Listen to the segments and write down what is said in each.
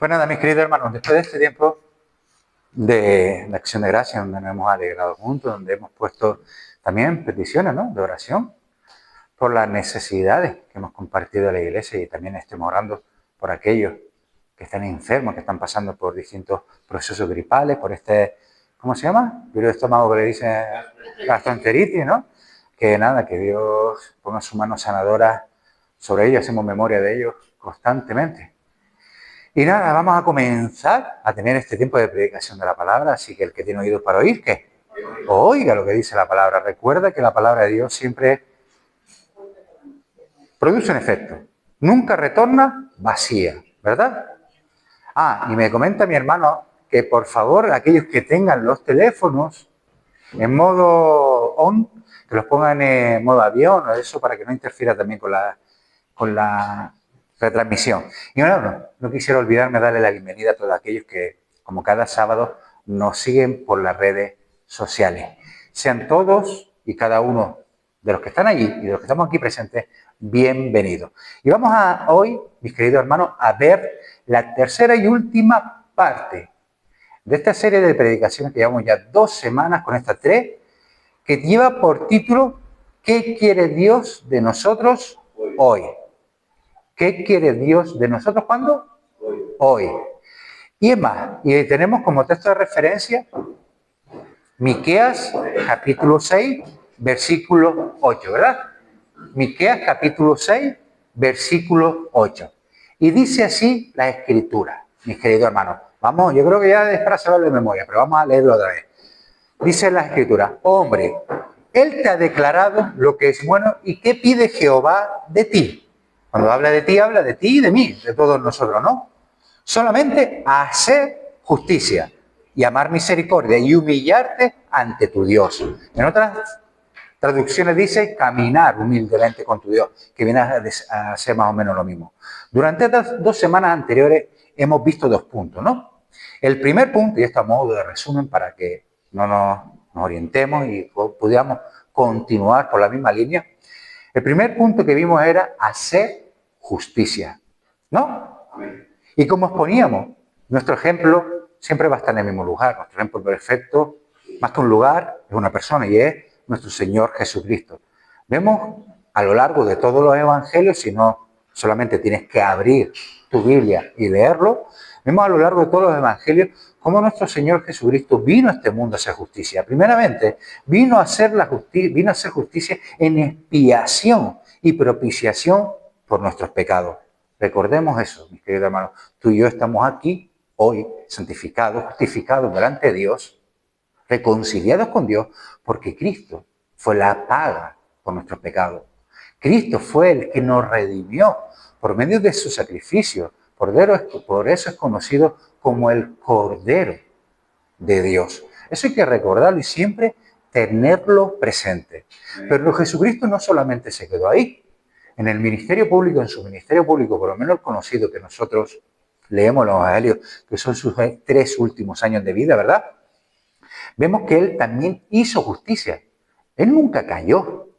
Pues nada, mis queridos hermanos, después de este tiempo de acción de gracias, donde nos hemos alegrado juntos, donde hemos puesto también peticiones, ¿no?, de oración por las necesidades que hemos compartido en la iglesia, y también estemos orando por aquellos que están enfermos, que están pasando por distintos procesos gripales, por este, ¿cómo se llama? Virus de estómago que le dicen gastroenteritis, ¿no? Que nada, que Dios ponga su mano sanadora sobre ellos, hacemos memoria de ellos constantemente. Y nada, vamos a comenzar a tener este tiempo de predicación de la palabra, así que el que tiene oídos para oír, ¿qué? Oiga lo que dice la palabra. Recuerda que la palabra de Dios siempre produce un efecto. Nunca retorna vacía, ¿verdad? Y me comenta mi hermano que por favor aquellos que tengan los teléfonos en modo on, que los pongan en modo avión o eso, para que no interfiera también con la retransmisión. Y no quisiera olvidarme de darle la bienvenida a todos aquellos que, como cada sábado, nos siguen por las redes sociales. Sean todos y cada uno de los que están allí y de los que estamos aquí presentes, bienvenidos. Y vamos hoy, mis queridos hermanos, a ver la tercera y última parte de esta serie de predicaciones que llevamos ya 2 semanas con estas 3, que lleva por título ¿Qué quiere Dios de nosotros hoy? ¿Qué quiere Dios de nosotros cuándo? Hoy. Y es más, y tenemos como texto de referencia Miqueas capítulo 6, versículo 8, ¿verdad? Miqueas capítulo 6, versículo 8. Y dice así la Escritura, mis queridos hermanos. Vamos, yo creo que ya es para saberlo de memoria, pero vamos a leerlo otra vez. Dice la Escritura: hombre, Él te ha declarado lo que es bueno, y qué pide Jehová de ti. Cuando habla de ti y de mí, de todos nosotros, ¿no? Solamente hacer justicia y amar misericordia y humillarte ante tu Dios. En otras traducciones dice caminar humildemente con tu Dios, que viene a ser más o menos lo mismo. Durante estas 2 semanas anteriores hemos visto 2 puntos, ¿no? El primer punto, y esto a modo de resumen para que no nos orientemos y pudiéramos continuar por la misma línea. El primer punto que vimos era hacer justicia, ¿no? Y como exponíamos, nuestro ejemplo siempre va a estar en el mismo lugar. Nuestro ejemplo perfecto, más que un lugar, es una persona, y es nuestro Señor Jesucristo. Vemos a lo largo de todos los evangelios, si no solamente tienes que abrir tu Biblia y leerlo, vemos a lo largo de todos los evangelios cómo nuestro Señor Jesucristo vino a este mundo a hacer justicia. Primeramente, vino a hacer justicia en expiación y propiciación por nuestros pecados. Recordemos eso, mis queridos hermanos. Tú y yo estamos aquí hoy, santificados, justificados delante de Dios, reconciliados con Dios, porque Cristo fue la paga por nuestros pecados. Cristo fue el que nos redimió por medio de su sacrificio. Por eso es conocido como el Cordero de Dios. Eso hay que recordarlo y siempre tenerlo presente. Pero Jesucristo no solamente se quedó ahí. En el ministerio público, en su ministerio público, por lo menos el conocido que nosotros leemos los evangelios, que son sus 3 últimos años de vida, ¿verdad? Vemos que Él también hizo justicia. Él nunca cayó.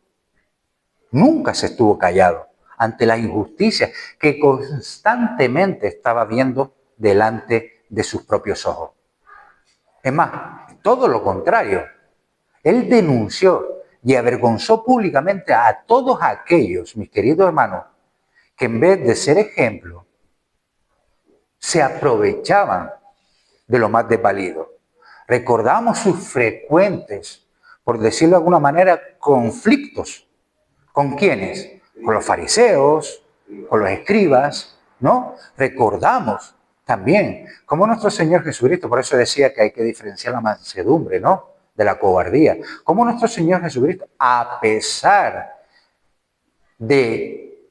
Nunca se estuvo callado ante la injusticia que constantemente estaba viendo delante de sus propios ojos. Es más, todo lo contrario. Él denunció y avergonzó públicamente a todos aquellos, mis queridos hermanos, que en vez de ser ejemplo, se aprovechaban de lo más desvalido. Recordamos sus frecuentes, por decirlo de alguna manera, conflictos. ¿Con quiénes? Con los fariseos, con los escribas, ¿no? Recordamos también cómo nuestro Señor Jesucristo, por eso decía que hay que diferenciar la mansedumbre, ¿no?, de la cobardía. Cómo nuestro Señor Jesucristo, a pesar de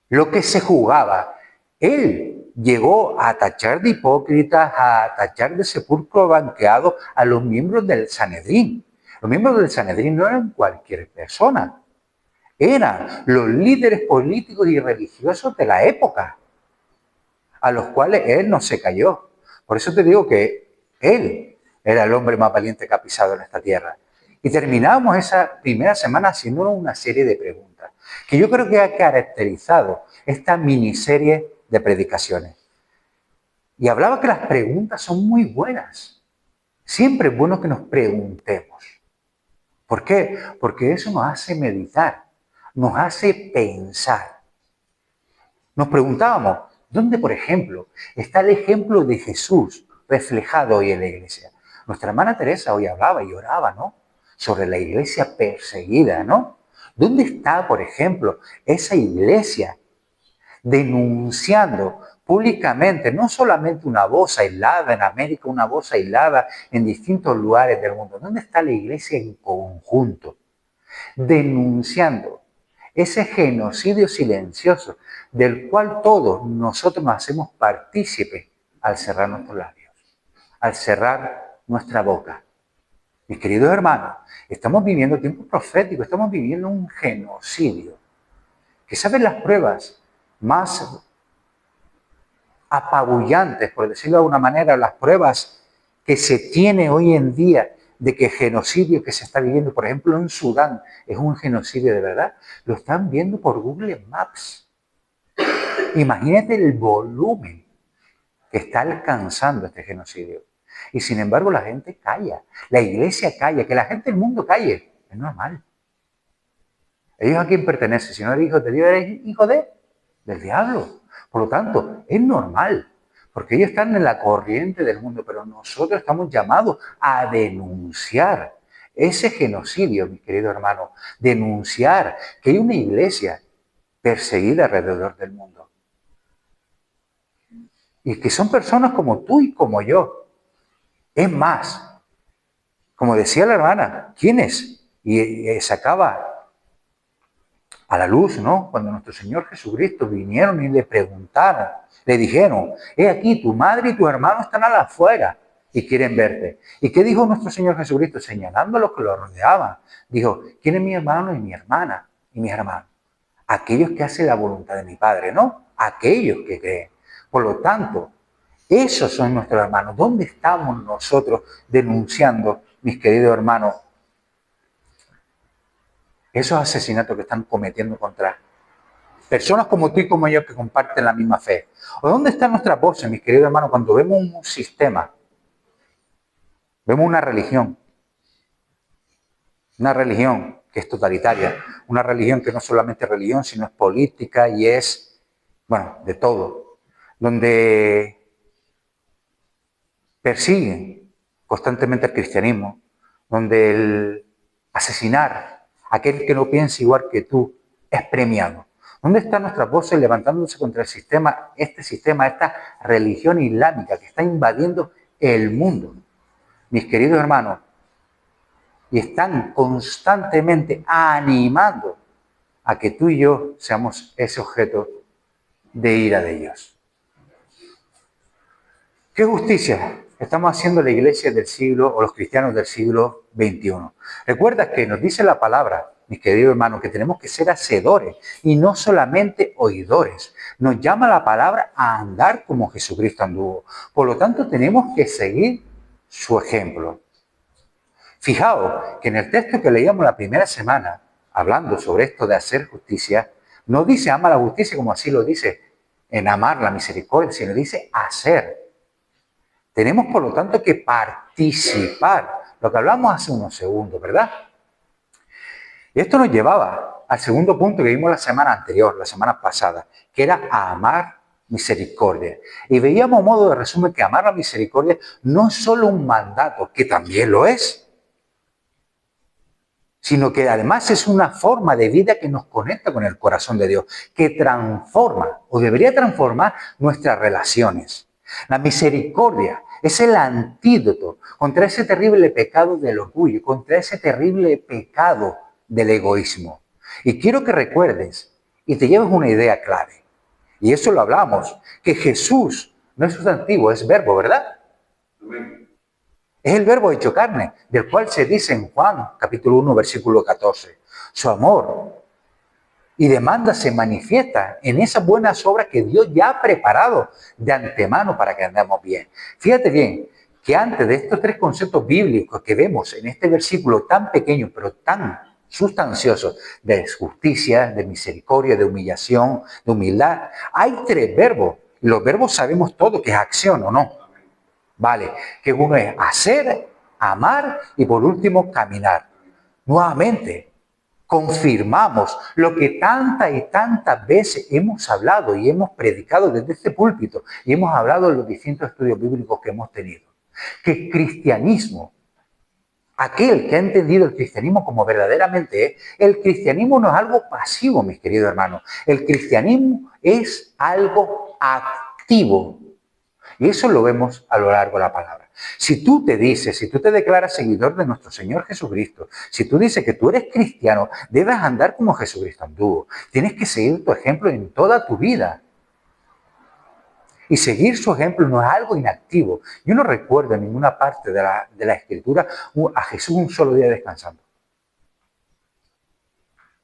lo que se jugaba, Él llegó a tachar de hipócritas, a tachar de sepulcro banqueado a los miembros del Sanedrín. Los miembros del Sanedrín no eran cualquier persona. Eran los líderes políticos y religiosos de la época, a los cuales Él no se cayó. Por eso te digo que Él era el hombre más valiente que ha pisado en esta tierra. Y terminamos esa primera semana haciéndonos una serie de preguntas, que yo creo que ha caracterizado esta miniserie de predicaciones. Y hablaba que las preguntas son muy buenas. Siempre es bueno que nos preguntemos. ¿Por qué? Porque eso nos hace meditar, nos hace pensar. Nos preguntábamos, ¿dónde, por ejemplo, está el ejemplo de Jesús reflejado hoy en la iglesia? Nuestra hermana Teresa hoy hablaba y oraba, ¿no? Sobre la iglesia perseguida, ¿no? ¿Dónde está, por ejemplo, esa iglesia denunciando públicamente, no solamente una voz aislada en América, una voz aislada en distintos lugares del mundo? ¿Dónde está la iglesia en conjunto? Denunciando ese genocidio silencioso del cual todos nosotros nos hacemos partícipes al cerrar nuestros labios, al cerrar nuestra boca. Mis queridos hermanos, estamos viviendo tiempos proféticos, estamos viviendo un genocidio. Que saben las pruebas más apabullantes, por decirlo de alguna manera, las pruebas que se tiene hoy en día de que genocidio que se está viviendo, por ejemplo, en Sudán, es un genocidio de verdad, lo están viendo por Google Maps. Imagínate el volumen que está alcanzando este genocidio. Y sin embargo la gente calla, la iglesia calla, que la gente del mundo calle, es normal. ¿Ellos a quién pertenecen? Si no eres hijo de Dios, eres hijo del diablo. Por lo tanto, es normal, porque ellos están en la corriente del mundo, pero nosotros estamos llamados a denunciar ese genocidio, mi querido hermano, denunciar que hay una iglesia perseguida alrededor del mundo. Y que son personas como tú y como yo. Es más, como decía la hermana, ¿quiénes? Y sacaba a la luz, ¿no? Cuando nuestro Señor Jesucristo vinieron y le preguntaron, le dijeron, he aquí, tu madre y tu hermano están a la afuera y quieren verte. ¿Y qué dijo nuestro Señor Jesucristo? Señalando a los que lo rodeaban. Dijo, ¿quién es mi hermano y mi hermana y mis hermanos? Aquellos que hacen la voluntad de mi Padre, ¿no? Aquellos que creen. Por lo tanto, esos son nuestros hermanos. ¿Dónde estamos nosotros denunciando, mis queridos hermanos, esos asesinatos que están cometiendo contra personas como tú y como yo que comparten la misma fe? ¿O dónde están nuestras voces, mis queridos hermanos, cuando vemos un sistema, vemos una religión que es totalitaria, una religión que no solamente es religión, sino es política y es, bueno, de todo, donde persiguen constantemente el cristianismo, donde el asesinar a aquel que no piensa igual que tú es premiado? ¿Dónde están nuestras voces levantándose contra el sistema, esta religión islámica que está invadiendo el mundo? Mis queridos hermanos, y están constantemente animando a que tú y yo seamos ese objeto de ira de ellos. ¿Qué justicia estamos haciendo la iglesia del siglo o los cristianos del siglo XXI? Recuerda que nos dice la palabra, mis queridos hermanos, que tenemos que ser hacedores y no solamente oidores. Nos llama la palabra a andar como Jesucristo anduvo. Por lo tanto, tenemos que seguir su ejemplo. Fijaos que en el texto que leíamos la primera semana, hablando sobre esto de hacer justicia, no dice ama la justicia como así lo dice en amar la misericordia, sino dice hacer. Tenemos, por lo tanto, que participar. Lo que hablamos hace unos segundos, ¿verdad? Y esto nos llevaba al segundo punto que vimos la semana anterior, la semana pasada, que era amar misericordia. Y veíamos a modo de resumen que amar la misericordia no es solo un mandato, que también lo es, sino que además es una forma de vida que nos conecta con el corazón de Dios, que transforma o debería transformar nuestras relaciones. La misericordia es el antídoto contra ese terrible pecado del orgullo, contra ese terrible pecado del egoísmo. Y quiero que recuerdes y te lleves una idea clave. Y eso lo hablamos, que Jesús no es sustantivo, es verbo, ¿verdad? Es el verbo hecho carne, del cual se dice en Juan, capítulo 1, versículo 14. Su amor y demanda se manifiesta en esas buenas obras que Dios ya ha preparado de antemano para que andemos bien. Fíjate bien que antes de estos tres conceptos bíblicos que vemos en este versículo tan pequeño pero tan sustancioso, de justicia, de misericordia, de humillación, de humildad, hay tres verbos Y los verbos sabemos todo que es acción, ¿o no? Vale, que uno es hacer, amar y por último caminar. Nuevamente, confirmamos lo que tantas y tantas veces hemos hablado y hemos predicado desde este púlpito y hemos hablado en los distintos estudios bíblicos que hemos tenido. Que el cristianismo, aquel que ha entendido el cristianismo como verdaderamente es, el cristianismo no es algo pasivo, mis queridos hermanos. El cristianismo es algo activo. Y eso lo vemos a lo largo de la palabra. Si tú te dices, si tú te declaras seguidor de nuestro Señor Jesucristo, si tú dices que tú eres cristiano, debes andar como Jesucristo anduvo. Tienes que seguir tu ejemplo en toda tu vida. Y seguir su ejemplo no es algo inactivo. Yo no recuerdo en ninguna parte de la Escritura a Jesús un solo día descansando.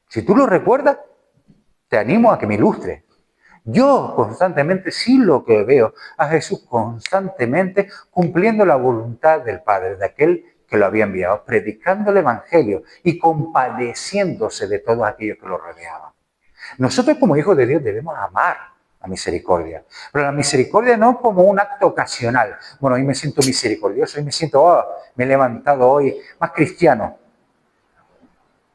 Si tú lo recuerdas, te animo a que me ilustres. Yo constantemente sí lo que veo a Jesús constantemente cumpliendo la voluntad del Padre, de aquel que lo había enviado, predicando el Evangelio y compadeciéndose de todos aquellos que lo rodeaban. Nosotros como hijos de Dios debemos amar la misericordia, pero la misericordia no como un acto ocasional. Bueno, hoy me siento misericordioso, hoy me siento, me he levantado hoy más cristiano.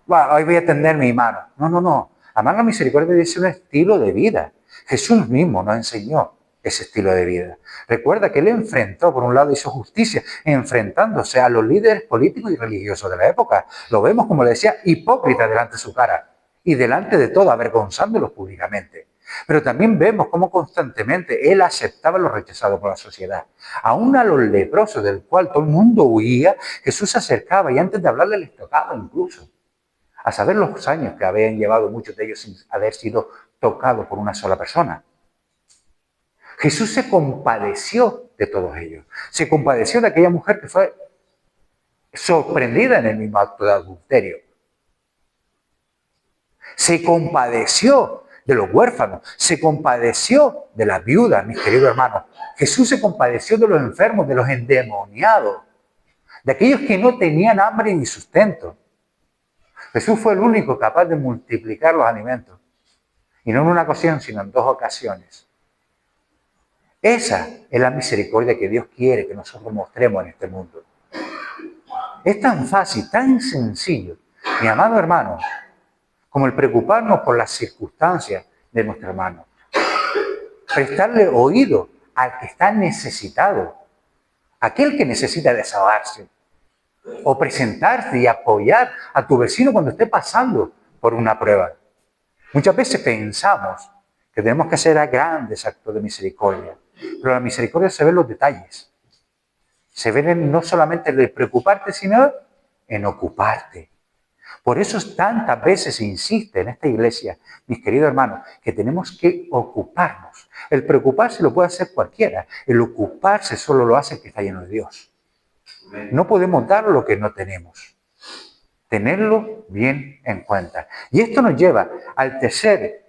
Hoy voy a tender mi mano. No. Amar la misericordia debe ser un estilo de vida. Jesús mismo nos enseñó ese estilo de vida. Recuerda que él enfrentó, por un lado hizo justicia, enfrentándose a los líderes políticos y religiosos de la época. Lo vemos, como le decía, hipócrita delante de su cara y delante de todo, avergonzándolos públicamente. Pero también vemos cómo constantemente él aceptaba lo rechazado por la sociedad. Aún a los leprosos, del cual todo el mundo huía, Jesús se acercaba y antes de hablarle les tocaba incluso. A saber los años que habían llevado muchos de ellos sin haber sido tocados por una sola persona. Jesús se compadeció de todos ellos. Se compadeció de aquella mujer que fue sorprendida en el mismo acto de adulterio. Se compadeció de los huérfanos. Se compadeció de las viudas, mis queridos hermanos. Jesús se compadeció de los enfermos, de los endemoniados, de aquellos que no tenían hambre ni sustento. Jesús fue el único capaz de multiplicar los alimentos. Y no en una ocasión, sino en 2 ocasiones. Esa es la misericordia que Dios quiere que nosotros mostremos en este mundo. Es tan fácil, tan sencillo, mi amado hermano, como el preocuparnos por las circunstancias de nuestro hermano. Prestarle oído al que está necesitado, aquel que necesita desahogarse. O presentarte y apoyar a tu vecino cuando esté pasando por una prueba. Muchas veces pensamos que tenemos que hacer grandes actos de misericordia, pero la misericordia se ve en los detalles. Se ve no solamente en el preocuparte, sino en ocuparte. Por eso tantas veces se insiste en esta iglesia, mis queridos hermanos, que tenemos que ocuparnos. El preocuparse lo puede hacer cualquiera. El ocuparse solo lo hace el que está lleno de Dios. No podemos dar lo que no tenemos. Tenerlo bien en cuenta. Y esto nos lleva al tercer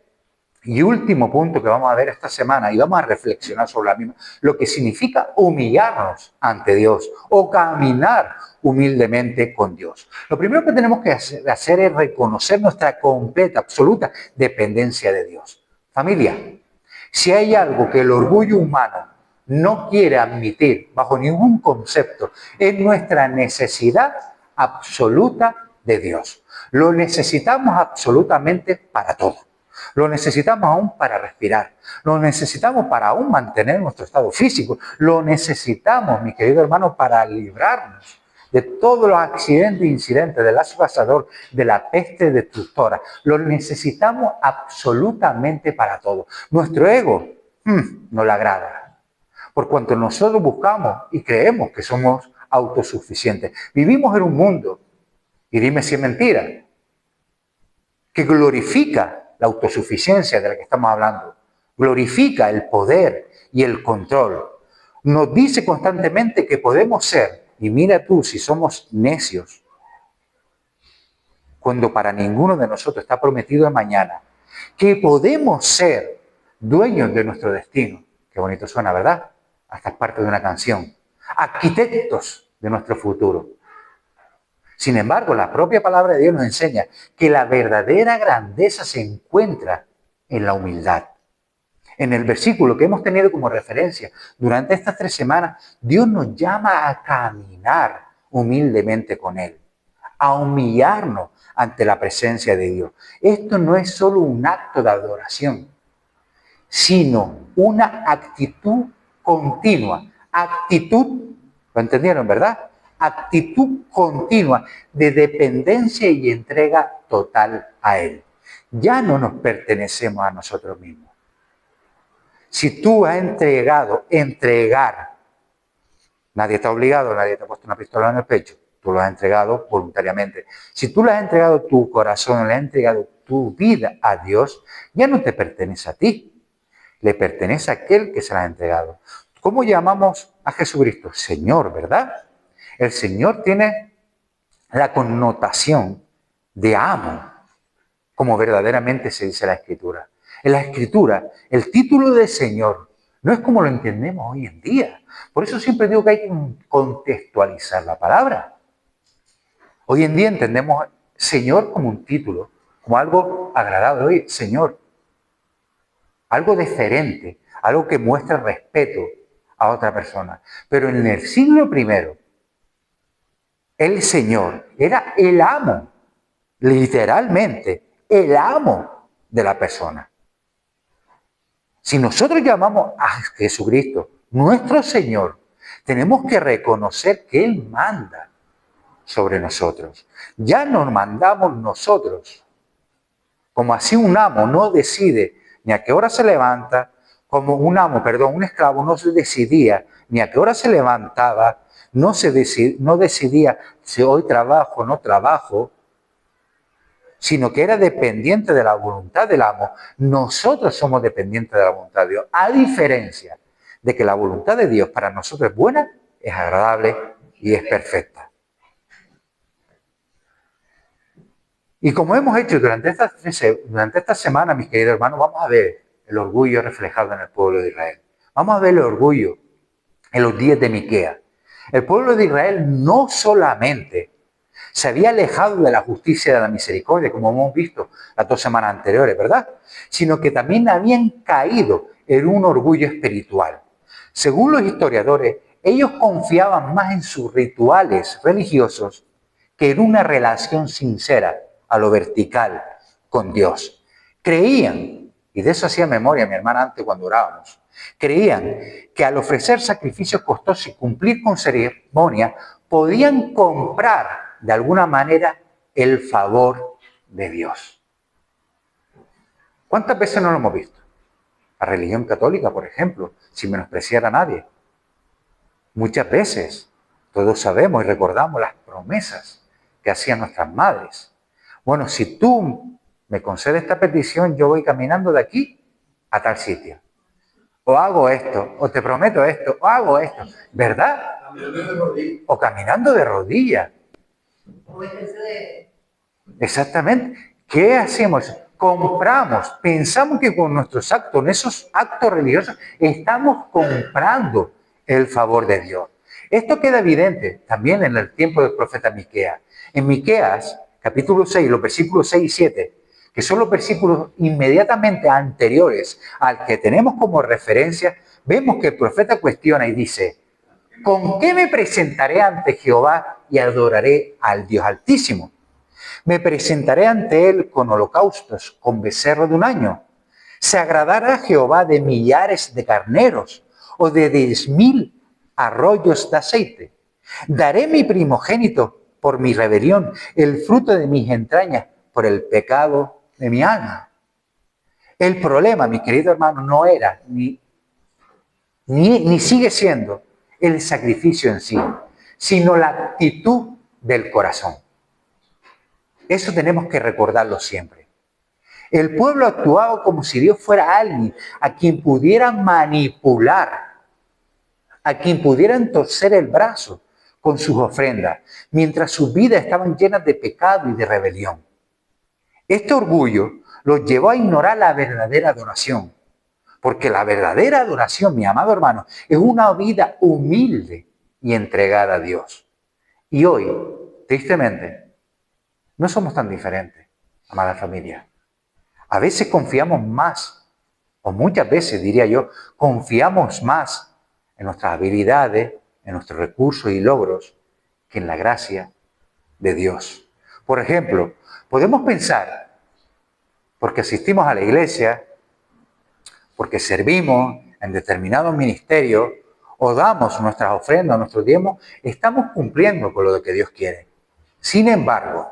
y último punto que vamos a ver esta semana y vamos a reflexionar sobre la misma. Lo que significa humillarnos ante Dios o caminar humildemente con Dios. Lo primero que tenemos que hacer es reconocer nuestra completa, absoluta dependencia de Dios. Familia, si hay algo que el orgullo humano no quiere admitir bajo ningún concepto, es nuestra necesidad absoluta de Dios. Lo necesitamos absolutamente para todo. Lo necesitamos aún para respirar. Lo necesitamos para aún mantener nuestro estado físico. Lo necesitamos, mi querido hermano, para librarnos de todos los accidentes e incidentes, del lazo pasador, de la peste destructora. Lo necesitamos absolutamente para todo. Nuestro ego no le agrada. Por cuanto nosotros buscamos y creemos que somos autosuficientes. Vivimos en un mundo, y dime si es mentira, que glorifica la autosuficiencia de la que estamos hablando. Glorifica el poder y el control. Nos dice constantemente que podemos ser, y mira tú si somos necios, cuando para ninguno de nosotros está prometido el mañana, que podemos ser dueños de nuestro destino. Qué bonito suena, ¿verdad? Hasta es parte de una canción. Arquitectos de nuestro futuro. Sin embargo, la propia palabra de Dios nos enseña que la verdadera grandeza se encuentra en la humildad. En el versículo que hemos tenido como referencia durante estas 3 semanas, Dios nos llama a caminar humildemente con Él, a humillarnos ante la presencia de Dios. Esto no es solo un acto de adoración, sino una actitud continua. Actitud, ¿lo entendieron, verdad? Actitud continua de dependencia y entrega total a Él. Ya no nos pertenecemos a nosotros mismos. Si tú has entregar, nadie está obligado, nadie te ha puesto una pistola en el pecho, tú lo has entregado voluntariamente. Si tú le has entregado tu corazón, le has entregado tu vida a Dios, ya no te pertenece a ti, le pertenece a aquel que se la ha entregado. ¿Cómo llamamos a Jesucristo? Señor, ¿verdad? El Señor tiene la connotación de amo, como verdaderamente se dice en la Escritura. En la Escritura, el título de Señor no es como lo entendemos hoy en día. Por eso siempre digo que hay que contextualizar la palabra. Hoy en día entendemos Señor como un título, como algo agradable. Oye, Señor, algo deferente, algo que muestra respeto a otra persona. Pero en el siglo I, el Señor era el amo, literalmente, el amo de la persona. Si nosotros llamamos a Jesucristo nuestro Señor, tenemos que reconocer que Él manda sobre nosotros. Ya nos mandamos nosotros. Como así un amo no decide ni a qué hora se levanta, como un esclavo no se decidía ni a qué hora se levantaba, no decidía si hoy trabajo o no trabajo, sino que era dependiente de la voluntad del amo. Nosotros somos dependientes de la voluntad de Dios, a diferencia de que la voluntad de Dios para nosotros es buena, es agradable y es perfecta. Y como hemos hecho durante esta semana, mis queridos hermanos, vamos a ver el orgullo reflejado en el pueblo de Israel. Vamos a ver el orgullo en los días de Miqueas. El pueblo de Israel no solamente se había alejado de la justicia y de la misericordia, como hemos visto las 2 semanas anteriores, ¿verdad? Sino que también habían caído en un orgullo espiritual. Según los historiadores, ellos confiaban más en sus rituales religiosos que en una relación sincera a lo vertical con Dios. Creían, y de eso hacía memoria mi hermana antes cuando orábamos, creían que al ofrecer sacrificios costosos y cumplir con ceremonia, podían comprar de alguna manera el favor de Dios. ¿Cuántas veces no lo hemos visto? La religión católica, por ejemplo, sin menospreciar a nadie. Muchas veces, todos sabemos y recordamos las promesas que hacían nuestras madres. Bueno, si tú me concedes esta petición, yo voy caminando de aquí a tal sitio. O hago esto, o te prometo esto, o hago esto. ¿Verdad? O caminando de rodillas. Exactamente. ¿Qué hacemos? Compramos. Pensamos que con nuestros actos, en esos actos religiosos, estamos comprando el favor de Dios. Esto queda evidente también en el tiempo del profeta Miqueas. En Miqueas, capítulo 6, los versículos 6 y 7, que son los versículos inmediatamente anteriores al que tenemos como referencia, vemos que el profeta cuestiona y dice: ¿con qué me presentaré ante Jehová y adoraré al Dios Altísimo? Me presentaré ante él con holocaustos, con becerro de un año. ¿Se agradará Jehová de millares de carneros o de 10,000 arroyos de aceite? Daré mi primogénito por mi rebelión, el fruto de mis entrañas por el pecado de mi alma. El problema, mi querido hermano, no era ni sigue siendo el sacrificio en sí, sino la actitud del corazón. Eso tenemos que recordarlo siempre. El pueblo actuaba como si Dios fuera alguien a quien pudiera manipular, a quien pudieran torcer el brazo con sus ofrendas, mientras sus vidas estaban llenas de pecado y de rebelión. Este orgullo los llevó a ignorar la verdadera adoración, porque la verdadera adoración, mi amado hermano, es una vida humilde y entregada a Dios. Y hoy, tristemente, no somos tan diferentes, amada familia. A veces confiamos más o muchas veces, diría yo, confiamos más en nuestras habilidades, en nuestros recursos y logros, que en la gracia de Dios. Por ejemplo, podemos pensar, porque asistimos a la iglesia, porque servimos en determinados ministerios, o damos nuestras ofrendas, nuestros diezmos, estamos cumpliendo con lo que Dios quiere. Sin embargo,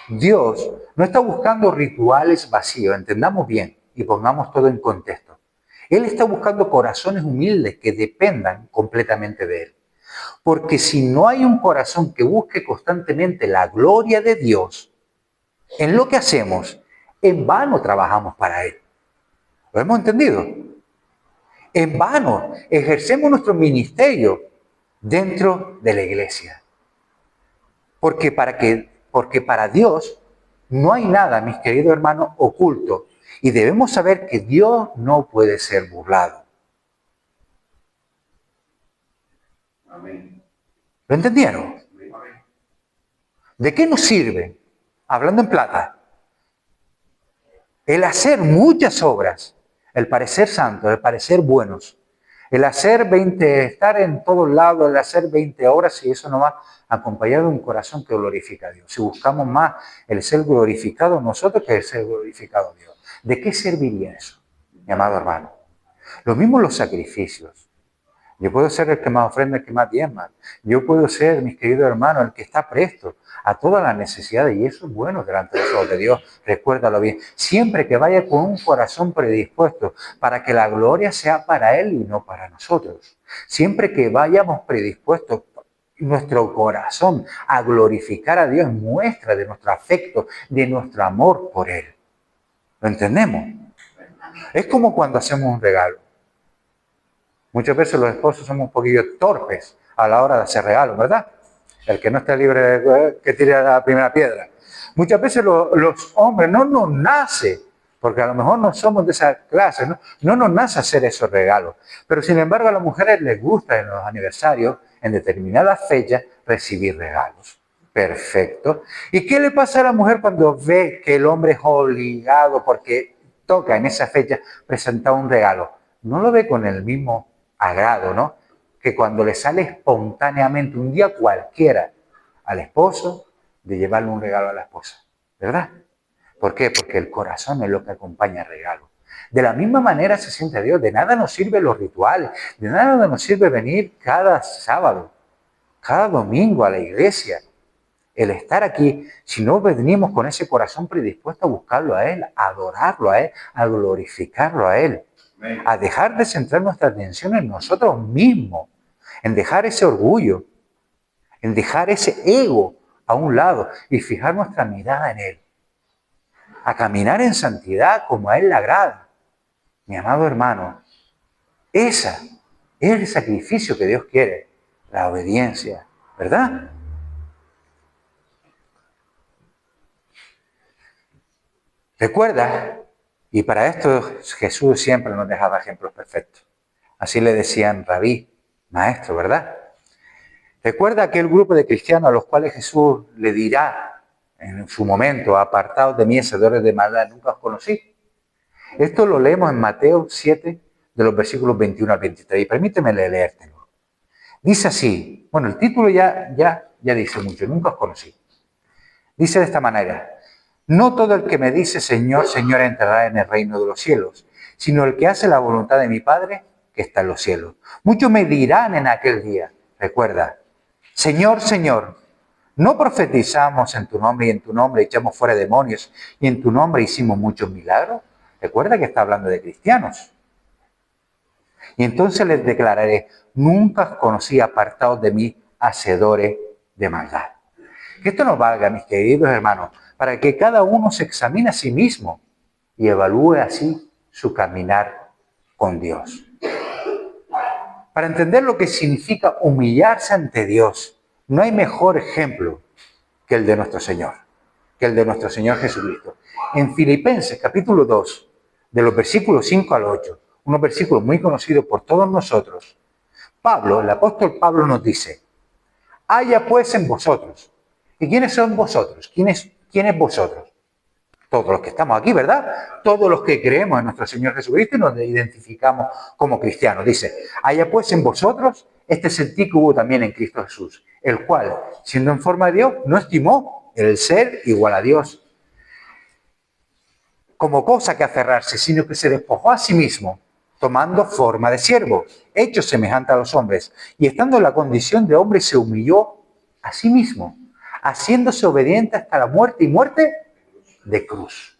Dios no está buscando rituales vacíos, entendamos bien y pongamos todo en contexto. Él está buscando corazones humildes que dependan completamente de Él. Porque si no hay un corazón que busque constantemente la gloria de Dios en lo que hacemos, en vano trabajamos para Él. ¿Lo hemos entendido? En vano ejercemos nuestro ministerio dentro de la iglesia. Porque para Dios no hay nada, mis queridos hermanos, oculto. Y debemos saber que Dios no puede ser burlado. Amén. ¿Lo entendieron? ¿De qué nos sirve, hablando en plata, el hacer muchas obras, el parecer santos, el parecer buenos, el hacer 20, estar en todos lados, el hacer 20 horas, si eso no va acompañado de un corazón que glorifica a Dios? Si buscamos más el ser glorificado nosotros que el ser glorificado a Dios, ¿de qué serviría eso, mi amado hermano? Lo mismo los sacrificios. Yo puedo ser el que más ofrenda, el que más diezma. Yo puedo ser, mis queridos hermanos, el que está presto a todas las necesidades. Y eso es bueno delante de los ojos de Dios. Recuérdalo bien. Siempre que vaya con un corazón predispuesto para que la gloria sea para Él y no para nosotros. Siempre que vayamos predispuestos nuestro corazón a glorificar a Dios, muestra de nuestro afecto, de nuestro amor por Él. ¿Lo entendemos? Es como cuando hacemos un regalo. Muchas veces los esposos somos un poquillo torpes a la hora de hacer regalos, ¿verdad? El que no esté libre, que tire la primera piedra. Muchas veces los hombres no nos nace, porque a lo mejor no somos de esa clase, no nos nace hacer esos regalos. Pero sin embargo a las mujeres les gusta en los aniversarios, en determinadas fechas, recibir regalos. Perfecto. ¿Y qué le pasa a la mujer cuando ve que el hombre es obligado, porque toca en esa fecha, presentar un regalo? No lo ve con el mismo agrado, ¿no? Que cuando le sale espontáneamente un día cualquiera al esposo de llevarle un regalo a la esposa, ¿verdad? ¿Por qué? Porque el corazón es lo que acompaña el regalo. De la misma manera se siente Dios. De nada nos sirven los rituales, de nada nos sirve venir cada sábado, cada domingo a la iglesia, el estar aquí, si no venimos con ese corazón predispuesto a buscarlo a Él, a adorarlo a Él, a glorificarlo a Él, a dejar de centrar nuestra atención en nosotros mismos, en dejar ese orgullo, en dejar ese ego a un lado y fijar nuestra mirada en Él, a caminar en santidad como a Él le agrada. Mi amado hermano, ese es el sacrificio que Dios quiere, la obediencia, ¿verdad? Recuerda, y para esto Jesús siempre nos dejaba ejemplos perfectos. Así le decían rabí, maestro, ¿verdad? Recuerda aquel grupo de cristianos a los cuales Jesús le dirá en su momento: apartados de mí, hacedores de maldad, nunca os conocí. Esto lo leemos en Mateo 7, de los versículos 21 al 23. Y permíteme leértelo. Dice así, bueno, el título ya dice mucho: nunca os conocí. Dice de esta manera: no todo el que me dice Señor, Señor entrará en el reino de los cielos, sino el que hace la voluntad de mi Padre que está en los cielos. Muchos me dirán en aquel día, recuerda, Señor, Señor, ¿no profetizamos en tu nombre y en tu nombre echamos fuera demonios y en tu nombre hicimos muchos milagros? Recuerda que está hablando de cristianos. Y entonces les declararé: nunca os conocí, apartados de mí, hacedores de maldad. Que esto nos valga, mis queridos hermanos, para que cada uno se examine a sí mismo y evalúe así su caminar con Dios. Para entender lo que significa humillarse ante Dios, no hay mejor ejemplo que el de nuestro Señor, Jesucristo. En Filipenses capítulo 2, de los versículos 5 al 8, unos versículos muy conocidos por todos nosotros, Pablo, el apóstol Pablo nos dice: haya pues en vosotros. ¿Y quiénes son vosotros? ¿Quién es vosotros? Todos los que estamos aquí, ¿verdad? Todos los que creemos en nuestro Señor Jesucristo y nos identificamos como cristianos. Dice, haya pues en vosotros este sentir que hubo también en Cristo Jesús, el cual, siendo en forma de Dios, no estimó el ser igual a Dios como cosa que aferrarse, sino que se despojó a sí mismo, tomando forma de siervo, hecho semejante a los hombres, y estando en la condición de hombre se humilló a sí mismo, haciéndose obediente hasta la muerte y muerte de cruz.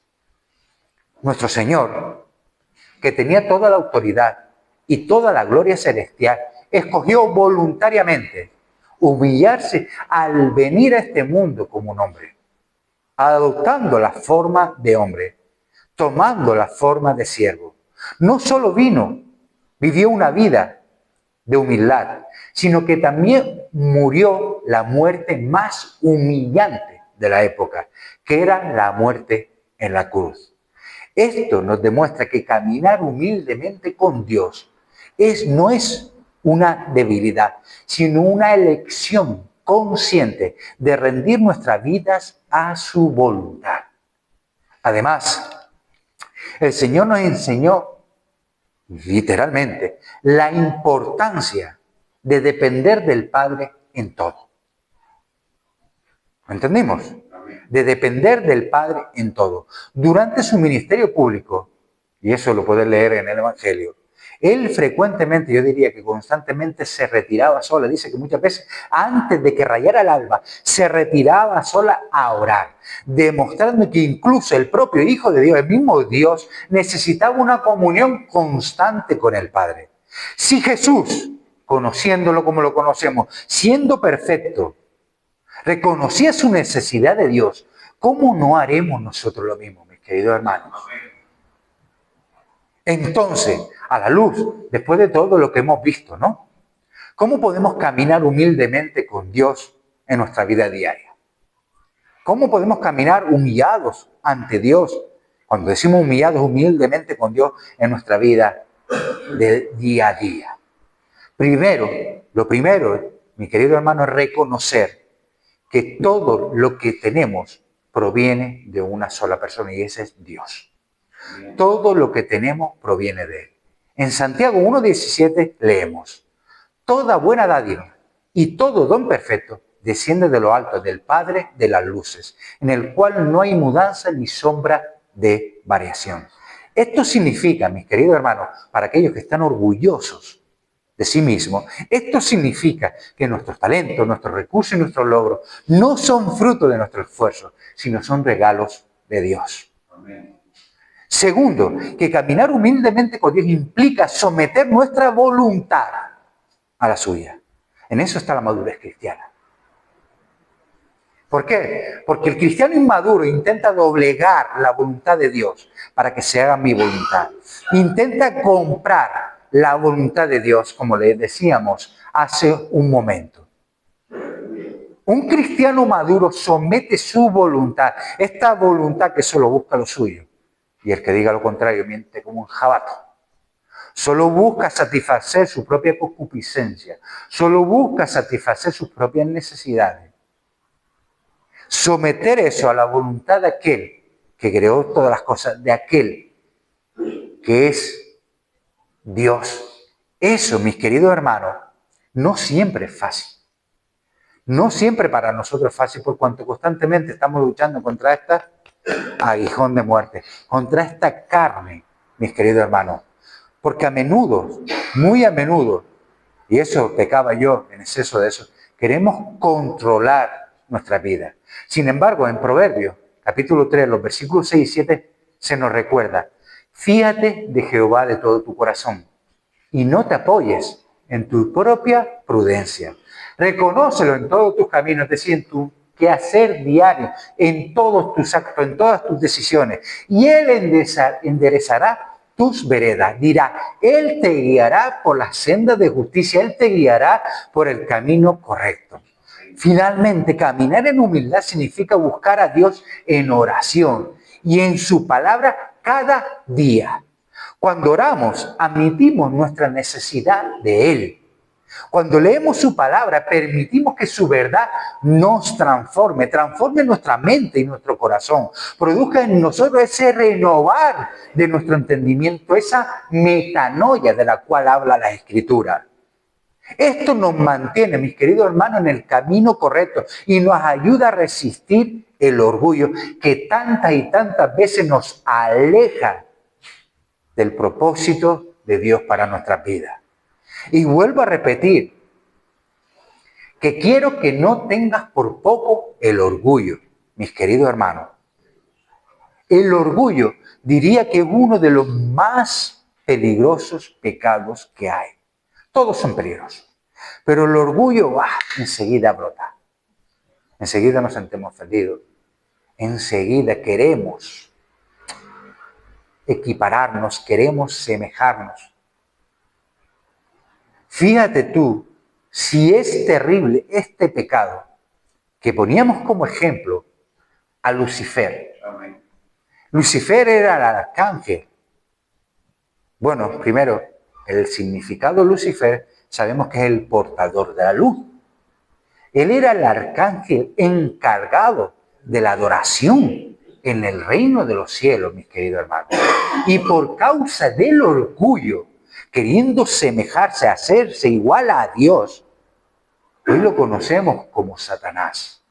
Nuestro Señor, que tenía toda la autoridad y toda la gloria celestial, escogió voluntariamente humillarse al venir a este mundo como un hombre, adoptando la forma de hombre, tomando la forma de siervo. No solo vivió una vida de humildad, sino que también murió la muerte más humillante de la época, que era la muerte en la cruz. Esto nos demuestra que caminar humildemente con Dios no es una debilidad, sino una elección consciente de rendir nuestras vidas a su voluntad. Además, el Señor nos enseñó, literalmente, la importancia de depender del Padre en todo. ¿Lo entendimos? De depender del Padre en todo. Durante su ministerio público, y eso lo puedes leer en el Evangelio, él frecuentemente, yo diría que constantemente se retiraba sola. Dice que muchas veces, antes de que rayara el alba, se retiraba sola a orar, demostrando que incluso el propio Hijo de Dios, el mismo Dios, necesitaba una comunión constante con el Padre. Si Jesús, conociéndolo como lo conocemos, siendo perfecto, reconocía su necesidad de Dios, ¿cómo no haremos nosotros lo mismo, mis queridos hermanos? Entonces, a la luz, después de todo lo que hemos visto, ¿no? ¿Cómo podemos caminar humildemente con Dios en nuestra vida diaria? ¿Cómo podemos caminar humillados ante Dios? Cuando decimos humillados humildemente con Dios en nuestra vida de día a día. Lo primero, mi querido hermano, es reconocer que todo lo que tenemos proviene de una sola persona y ese es Dios. Todo lo que tenemos proviene de Él. En Santiago 1:17 leemos, toda buena dádiva y todo don perfecto desciende de lo alto, del Padre de las luces, en el cual no hay mudanza ni sombra de variación. Esto significa, mis queridos hermanos, para aquellos que están orgullosos de sí mismos, esto significa que nuestros talentos, nuestros recursos y nuestros logros no son fruto de nuestro esfuerzo, sino son regalos de Dios. Amén. Segundo, que caminar humildemente con Dios implica someter nuestra voluntad a la suya. En eso está la madurez cristiana. ¿Por qué? Porque el cristiano inmaduro intenta doblegar la voluntad de Dios para que se haga mi voluntad. Intenta comprar la voluntad de Dios, como le decíamos hace un momento. Un cristiano maduro somete su voluntad, esta voluntad que solo busca lo suyo. Y el que diga lo contrario miente como un jabato. Solo busca satisfacer su propia concupiscencia. Solo busca satisfacer sus propias necesidades. Someter eso a la voluntad de aquel que creó todas las cosas, de aquel que es Dios. Eso, mis queridos hermanos, no siempre es fácil. No siempre para nosotros es fácil, por cuanto constantemente estamos luchando contra esta aguijón de muerte, contra esta carne, mis queridos hermanos. Porque a menudo, muy a menudo, y eso pecaba yo en exceso de eso, queremos controlar nuestra vida. Sin embargo, en Proverbios, capítulo 3, los versículos 6 y 7, se nos recuerda, fíate de Jehová de todo tu corazón y no te apoyes en tu propia prudencia. Reconócelo en todos tus caminos, es decir, en tu quehacer diario, en todos tus actos, en todas tus decisiones. Y Él enderezará tus veredas. Dirá, Él te guiará por las sendas de justicia, Él te guiará por el camino correcto. Finalmente, caminar en humildad significa buscar a Dios en oración y en su palabra cada día. Cuando oramos, admitimos nuestra necesidad de Él. Cuando leemos su palabra, permitimos que su verdad nos transforme nuestra mente y nuestro corazón, produzca en nosotros ese renovar de nuestro entendimiento, esa metanoia de la cual habla la Escritura. Esto nos mantiene, mis queridos hermanos, en el camino correcto y nos ayuda a resistir el orgullo que tantas y tantas veces nos aleja del propósito de Dios para nuestras vidas. Y vuelvo a repetir que quiero que no tengas por poco el orgullo, mis queridos hermanos. El orgullo diría que es uno de los más peligrosos pecados que hay. Todos son peligrosos. Pero el orgullo, enseguida brota. Enseguida nos sentimos ofendidos. Enseguida queremos equipararnos, queremos semejarnos. Fíjate tú, si es terrible este pecado, que poníamos como ejemplo a Lucifer. Amén. Lucifer era el arcángel. Bueno, primero, el significado de Lucifer, sabemos que es el portador de la luz. Él era el arcángel encargado de la adoración en el reino de los cielos, mis queridos hermanos. Y por causa del orgullo, queriendo semejarse, hacerse igual a Dios, hoy lo conocemos como Satanás.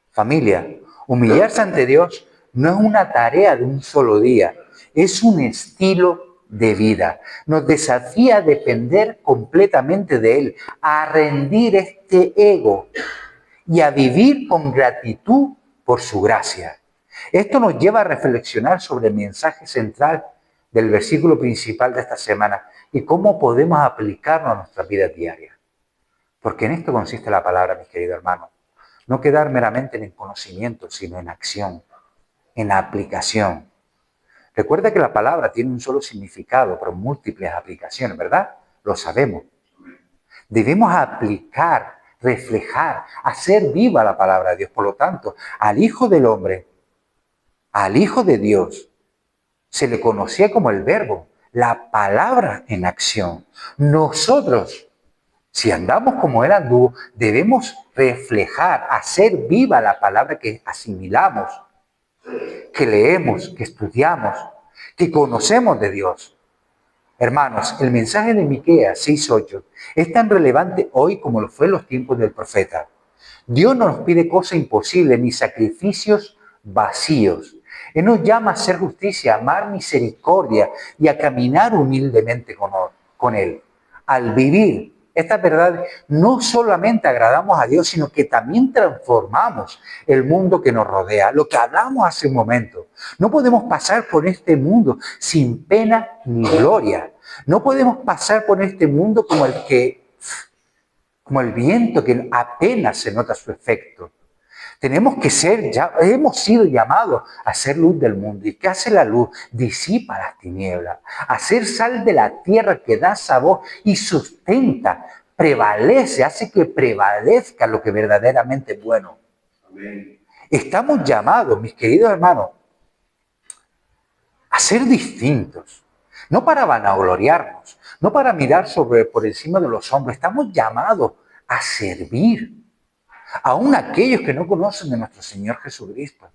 Familia, humillarse ante Dios no es una tarea de un solo día, es un estilo de vida. Nos desafía a depender completamente de Él, a rendir este ego y a vivir con gratitud por su gracia. Esto nos lleva a reflexionar sobre el mensaje central del versículo principal de esta semana y cómo podemos aplicarlo a nuestras vidas diarias. Porque en esto consiste la palabra, mis queridos hermanos. No quedar meramente en el conocimiento, sino en acción, en aplicación. Recuerda que la palabra tiene un solo significado, pero múltiples aplicaciones, ¿verdad? Lo sabemos. Debemos aplicar, reflejar, hacer viva la palabra de Dios. Por lo tanto, al Hijo del Hombre, al Hijo de Dios, se le conocía como el Verbo, la palabra en acción. Nosotros, si andamos como Él anduvo, debemos reflejar, hacer viva la palabra que asimilamos, que leemos, que estudiamos, que conocemos de Dios. Hermanos, el mensaje de Miqueas 6:8 es tan relevante hoy como lo fue en los tiempos del profeta. Dios no nos pide cosas imposibles ni sacrificios vacíos. Él nos llama a hacer justicia, a amar misericordia y a caminar humildemente con Él. Al vivir estas verdades, no solamente agradamos a Dios, sino que también transformamos el mundo que nos rodea. Lo que hablamos hace un momento. No podemos pasar por este mundo sin pena ni gloria. No podemos pasar por este mundo como el viento que apenas se nota su efecto. Tenemos que hemos sido llamados a ser luz del mundo. ¿Y qué hace la luz? Disipa las tinieblas. Hacer sal de la tierra que da sabor y sustenta, prevalece, hace que prevalezca lo que verdaderamente es bueno. Amén. Estamos llamados, mis queridos hermanos, a ser distintos. No para vanagloriarnos, no para mirar por encima de los hombros. Estamos llamados a servir. Aún aquellos que no conocen de nuestro Señor Jesucristo.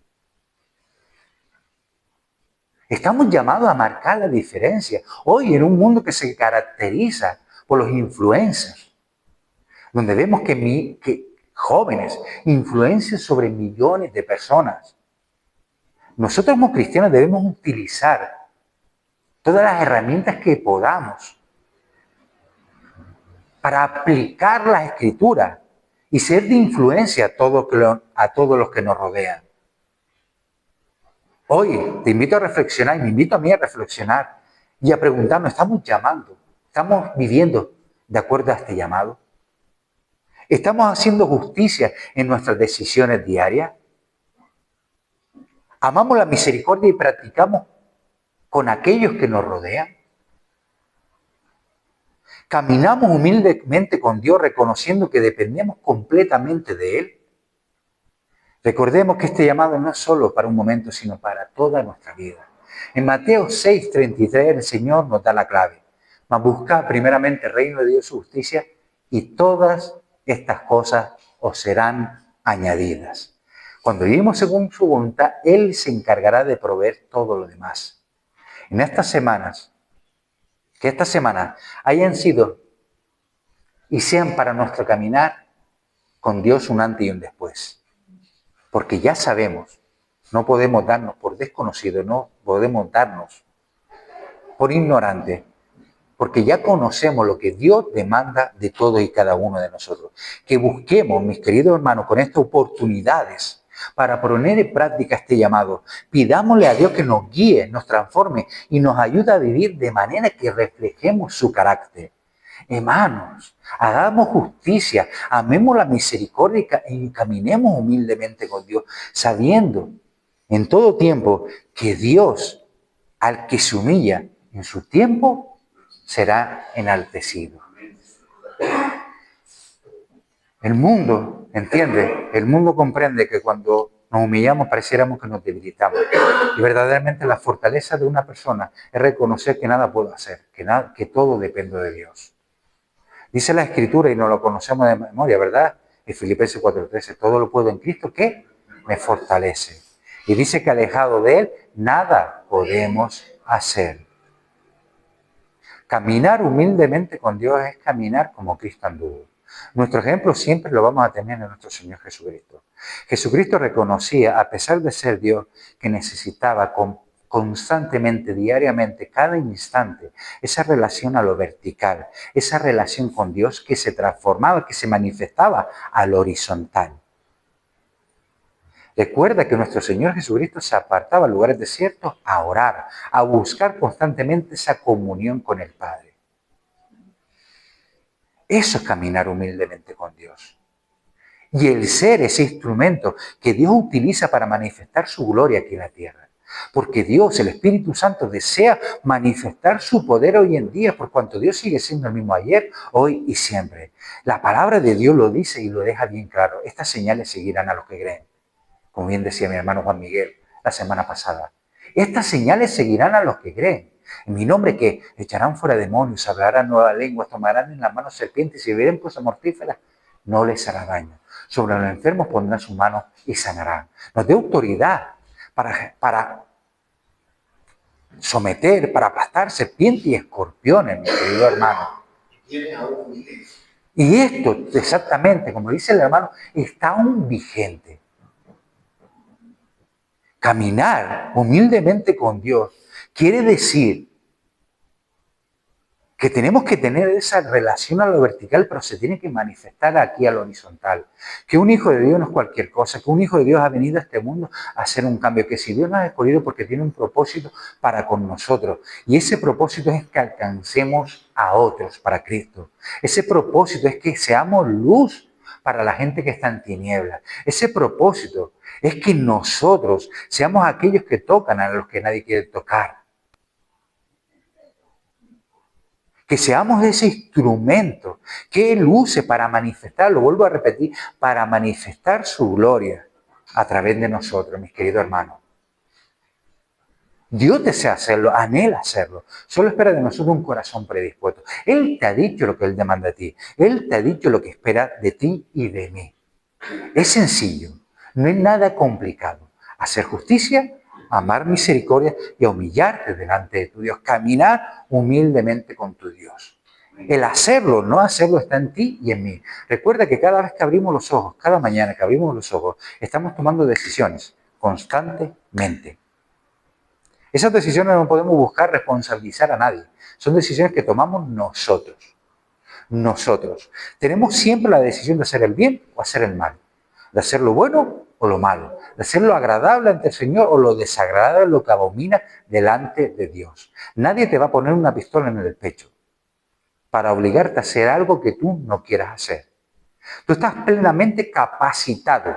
Estamos llamados a marcar la diferencia. Hoy en un mundo que se caracteriza por los influencers, donde vemos que jóvenes influencian sobre millones de personas. Nosotros como cristianos debemos utilizar todas las herramientas que podamos para aplicar las Escrituras y ser de influencia a todos los que nos rodean. Hoy te invito a reflexionar y me invito a mí a reflexionar y a preguntarnos, ¿estamos llamando? ¿Estamos viviendo de acuerdo a este llamado? ¿Estamos haciendo justicia en nuestras decisiones diarias? ¿Amamos la misericordia y practicamos con aquellos que nos rodean? ¿Caminamos humildemente con Dios reconociendo que dependemos completamente de Él? Recordemos que este llamado no es solo para un momento, sino para toda nuestra vida. En Mateo 6:33 el Señor nos da la clave. Mas buscad primeramente el reino de Dios y su justicia, y todas estas cosas os serán añadidas. Cuando vivimos según su voluntad, Él se encargará de proveer todo lo demás. En estas semanas, que estas semanas hayan sido y sean para nuestro caminar con Dios un antes y un después. Porque ya sabemos, no podemos darnos por desconocidos, no podemos darnos por ignorantes, porque ya conocemos lo que Dios demanda de todos y cada uno de nosotros. Que busquemos, mis queridos hermanos, con estas oportunidades para poner en práctica este llamado. Pidámosle a Dios que nos guíe, nos transforme y nos ayude a vivir de manera que reflejemos su carácter. Hermanos, hagamos justicia, amemos la misericordia y caminemos humildemente con Dios, sabiendo en todo tiempo que Dios, al que se humilla en su tiempo, será enaltecido. El mundo, ¿entiende? El mundo comprende que cuando nos humillamos pareciéramos que nos debilitamos. Y verdaderamente la fortaleza de una persona es reconocer que nada puedo hacer, que todo depende de Dios. Dice la Escritura, y no lo conocemos de memoria, ¿verdad? En Filipenses 4:13, todo lo puedo en Cristo que me fortalece. Y dice que alejado de Él, nada podemos hacer. Caminar humildemente con Dios es caminar como Cristo anduvo. Nuestro ejemplo siempre lo vamos a tener en nuestro Señor Jesucristo. Jesucristo reconocía, a pesar de ser Dios, que necesitaba constantemente, diariamente, cada instante, esa relación a lo vertical, esa relación con Dios que se transformaba, que se manifestaba a lo horizontal. Recuerda que nuestro Señor Jesucristo se apartaba a lugares desiertos a orar, a buscar constantemente esa comunión con el Padre. Eso es caminar humildemente con Dios. Y el ser ese instrumento que Dios utiliza para manifestar su gloria aquí en la tierra. Porque Dios, el Espíritu Santo, desea manifestar su poder hoy en día, por cuanto Dios sigue siendo el mismo ayer, hoy y siempre. La palabra de Dios lo dice y lo deja bien claro. Estas señales seguirán a los que creen. Como bien decía mi hermano Juan Miguel la semana pasada. Estas señales seguirán a los que creen. En mi nombre que echarán fuera demonios, hablarán nuevas lenguas, tomarán en las manos serpientes y si beberán cosas mortíferas, no les hará daño. Sobre los enfermos pondrán sus manos y sanarán. Nos dé autoridad para someter, para aplastar serpientes y escorpiones, mi querido hermano. Y esto, exactamente, como dice el hermano, está aún vigente. Caminar humildemente con Dios quiere decir que tenemos que tener esa relación a lo vertical, pero se tiene que manifestar aquí a lo horizontal. Que un hijo de Dios no es cualquier cosa, que un hijo de Dios ha venido a este mundo a hacer un cambio, que si Dios nos ha escogido porque tiene un propósito para con nosotros. Y ese propósito es que alcancemos a otros para Cristo. Ese propósito es que seamos luz para la gente que está en tinieblas. Ese propósito es que nosotros seamos aquellos que tocan a los que nadie quiere tocar. Que seamos ese instrumento que Él use para manifestar, lo vuelvo a repetir, para manifestar su gloria a través de nosotros, mis queridos hermanos. Dios desea hacerlo, anhela hacerlo. Solo espera de nosotros un corazón predispuesto. Él te ha dicho lo que Él demanda de ti. Él te ha dicho lo que espera de ti y de mí. Es sencillo, no es nada complicado. Hacer justicia, amar misericordia y humillarte delante de tu Dios. Caminar humildemente con tu Dios. El hacerlo, no hacerlo, está en ti y en mí. Recuerda que cada vez que abrimos los ojos, cada mañana que abrimos los ojos, estamos tomando decisiones constantemente. Esas decisiones no podemos buscar responsabilizar a nadie. Son decisiones que tomamos nosotros. Nosotros. Tenemos siempre la decisión de hacer el bien o hacer el mal. De hacer lo bueno o lo malo. De hacer lo agradable ante el Señor o lo desagradable, lo que abomina delante de Dios. Nadie te va a poner una pistola en el pecho para obligarte a hacer algo que tú no quieras hacer. Tú estás plenamente capacitado.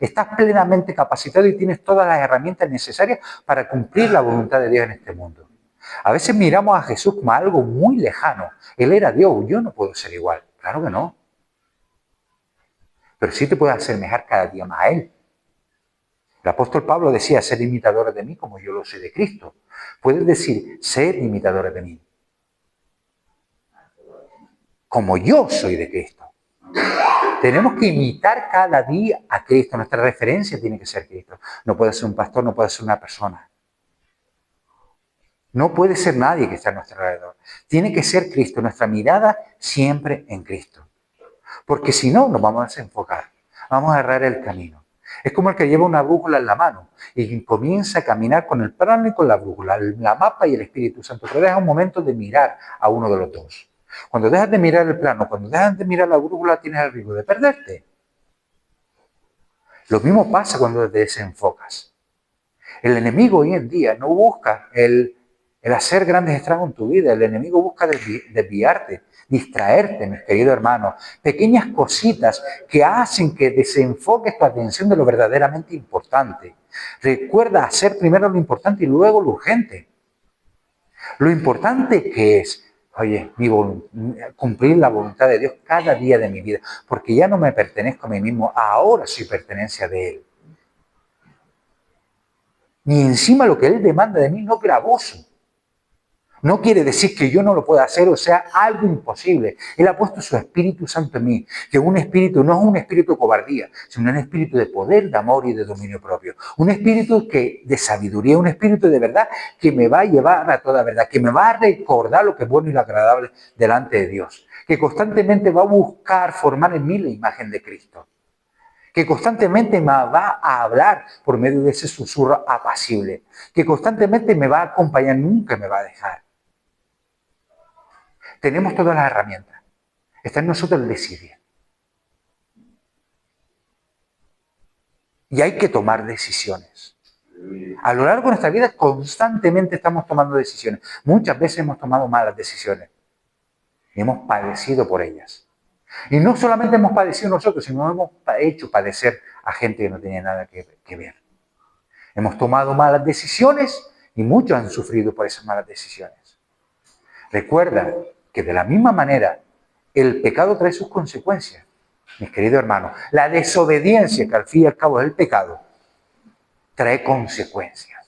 Estás plenamente capacitado y tienes todas las herramientas necesarias para cumplir la voluntad de Dios en este mundo. A veces miramos a Jesús como algo muy lejano. Él era Dios, yo no puedo ser igual. Claro que no. Pero sí te puedes asemejar cada día más a Él. El apóstol Pablo decía, ser imitadores de mí como yo lo soy de Cristo. Puedes decir, ser imitadores de mí. como yo soy de Cristo. Tenemos que imitar cada día a Cristo. Nuestra referencia tiene que ser Cristo. No puede ser un pastor, no puede ser una persona. No puede ser nadie que esté a nuestro alrededor. Tiene que ser Cristo. Nuestra mirada siempre en Cristo. Porque si no, nos vamos a desenfocar. Vamos a errar el camino. Es como el que lleva una brújula en la mano y comienza a caminar con el plano y con la brújula, la mapa y el Espíritu Santo. Pero deja un momento de mirar a uno de los dos. Cuando dejas de mirar el plano, cuando dejas de mirar la brújula, tienes el riesgo de perderte. Lo mismo pasa cuando te desenfocas. El enemigo hoy en día no busca el hacer grandes estragos en tu vida. El enemigo busca desviarte, distraerte, mis queridos hermanos. Pequeñas cositas que hacen que desenfoques tu atención de lo verdaderamente importante. Recuerda hacer primero lo importante y luego lo urgente. Lo importante que es, oye, cumplir la voluntad de Dios cada día de mi vida, porque ya no me pertenezco a mí mismo, ahora soy pertenencia de Él. Ni encima lo que Él demanda de mí no gravoso. No quiere decir que yo no lo pueda hacer o sea algo imposible. Él ha puesto su Espíritu Santo en mí, que un espíritu no es un espíritu de cobardía, sino un espíritu de poder, de amor y de dominio propio. Un espíritu de sabiduría, un espíritu de verdad que me va a llevar a toda verdad, que me va a recordar lo que es bueno y lo agradable delante de Dios, que constantemente va a buscar formar en mí la imagen de Cristo, que constantemente me va a hablar por medio de ese susurro apacible, que constantemente me va a acompañar, nunca me va a dejar. Tenemos todas las herramientas. Está en nosotros el decidir. Y hay que tomar decisiones. A lo largo de nuestra vida constantemente estamos tomando decisiones. Muchas veces hemos tomado malas decisiones. Y hemos padecido por ellas. Y no solamente hemos padecido nosotros, sino hemos hecho padecer a gente que no tenía nada que ver. Hemos tomado malas decisiones y muchos han sufrido por esas malas decisiones. Recuerda que de la misma manera el pecado trae sus consecuencias. Mis queridos hermanos, la desobediencia, que al fin y al cabo es el pecado, trae consecuencias.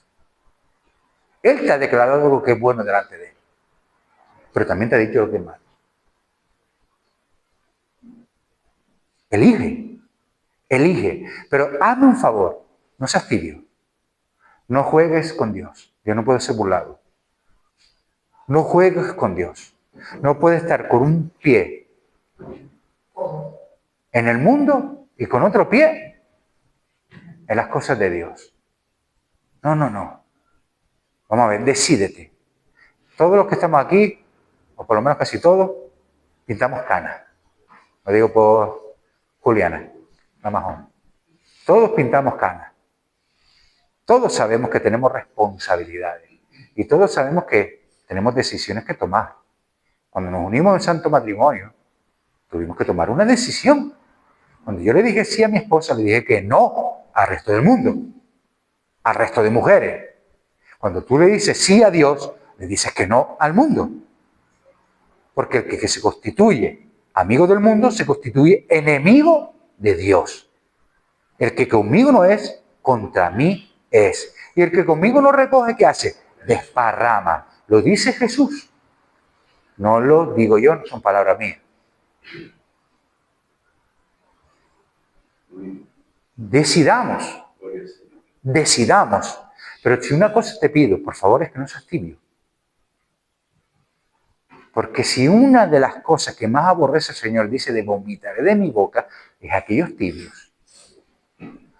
Él te ha declarado lo que es bueno delante de él, pero también te ha dicho lo que es malo. Elige, elige, pero hazme un favor, no seas tibio. No juegues con Dios, Dios no puede ser burlado. No juegues con Dios. No puedes estar con un pie en el mundo y con otro pie en las cosas de Dios. No, no, no. Vamos a ver, decídete. Todos los que estamos aquí, o por lo menos casi todos, pintamos canas. Lo digo por Juliana, la majón. Todos pintamos canas. Todos sabemos que tenemos responsabilidades. Y todos sabemos que tenemos decisiones que tomar. Cuando nos unimos en santo matrimonio, tuvimos que tomar una decisión. Cuando yo le dije sí a mi esposa, le dije que no al resto del mundo, al resto de mujeres. Cuando tú le dices sí a Dios, le dices que no al mundo. Porque el que se constituye amigo del mundo se constituye enemigo de Dios. El que conmigo no es, contra mí es. Y el que conmigo no recoge, ¿qué hace? Desparrama. Lo dice Jesús. No lo digo yo, no son palabras mías. Decidamos. Decidamos. Pero si una cosa te pido, por favor, es que no seas tibio. Porque si una de las cosas que más aborrece el Señor dice de vomitaré de mi boca, es aquellos tibios.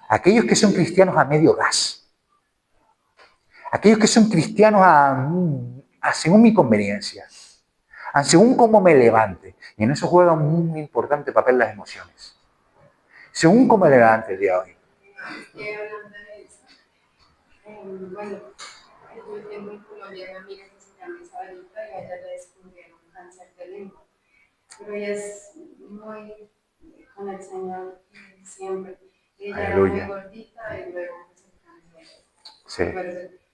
Aquellos que son cristianos a medio gas. Aquellos que son cristianos según mi conveniencia. Según cómo me levante. Y en eso juega un muy importante papel las emociones. Según cómo me levante el día de hoy. Hablando de eso, bueno, yo tengo en Colombia una amiga que se llama Isabelita y a ella le descubrieron cáncer de lengua. Pero ella es muy con el Señor siempre. Ella era muy gordita y luego pues el cáncer. Sí.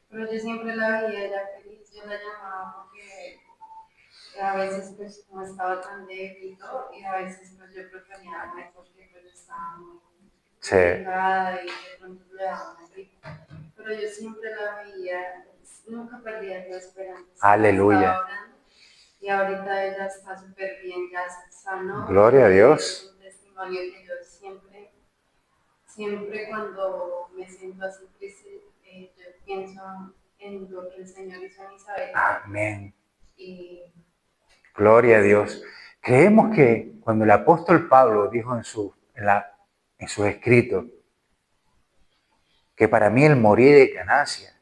Pero yo siempre la veía ella feliz, yo la llamaba porque a veces pues como estaba tan débil y todo, y a veces pues yo proponía porque pues estaba muy delgada y de pronto le daba una gripe. Pero yo siempre la veía, nunca perdía la esperanza. Aleluya. y ahorita ella está súper bien, ya se sanó. Gloria a Dios. Es un testimonio que yo siempre cuando me siento así triste, yo pienso en lo que el Señor hizo en Isabel. Amén. Y Gloria a Dios. Creemos que cuando el apóstol Pablo dijo en sus escritos que para mí el morir es ganancia,